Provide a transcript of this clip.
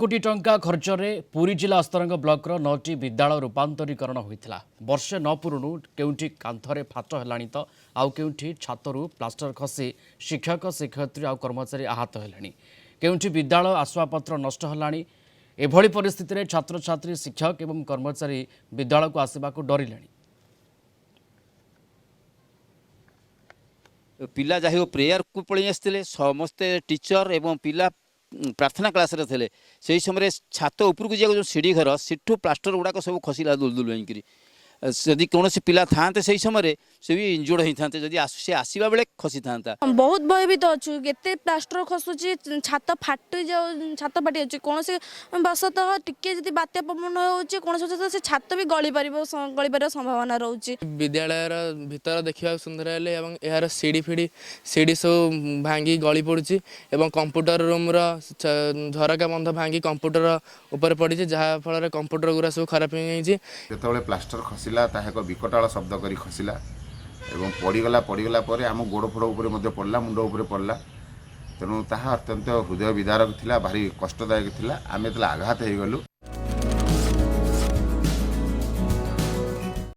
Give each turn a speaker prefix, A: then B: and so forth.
A: कोटी टंका खर्चरे पुरी जिला अस्तरंग ब्लॉकर 9टी विद्यालय रूपांतरीकरण होता वर्षे न पुरुणु केउठी कांथरे फाट हेलाणी तो आउ केउठी छातरू प्लास्टर खसी शिक्षक शिक्षयित्री आउ कर्मचारी आहत हेलाणी केउठी विद्यालय आसवाबपत्र नष्ट हेलाणी एभली परिस्थिति रे छात्र छात्री शिक्षक एवं कर्मचारी विद्यालय को आसवाक डरिलेणी।
B: पिला जाहि प्रेयर को पळी आसते समस्ते टीचर एवं पिला प्रार्थना क्लास रे थे से समय छात उपरक जा जो सीढ़ी घर सेठू प्लास्टर गुड़ाक सब खसला दुलदुल होकर यदि कौन पिला था से समय से भी इंजुर्ड होता जदि से आसवा बेले खसी था।
C: बहुत भयभीत अच्छु केते प्लास्टर खसुची छात फाटी जाऊ छात फाटी जाऊँ कौन बसतः टिके जदि बात्या पवन होची कौन से छात भी गली पार संभावना रोचे।
D: विद्यालय भीतर देखा सुंदर हेले यार सीढ़ी सब भांगी गली पड़ी एवं कंप्यूटर रूम झरका बंध भांगी कंप्यूटर ऊपर पड़ी जहाँ फल कंप्यूटर गुरा सब खराब हो
E: प्लास्टर खसला ताहा विकटाल शब्द कर खसला एवं पड़गला आम गोड़ फोड़ उपर पड़ला मुंड उपर पड़ला तेणु ताहा अत्यंत हृदय विदारक थिला भारी कष्टदायक थिला आमे आघात हो गलु।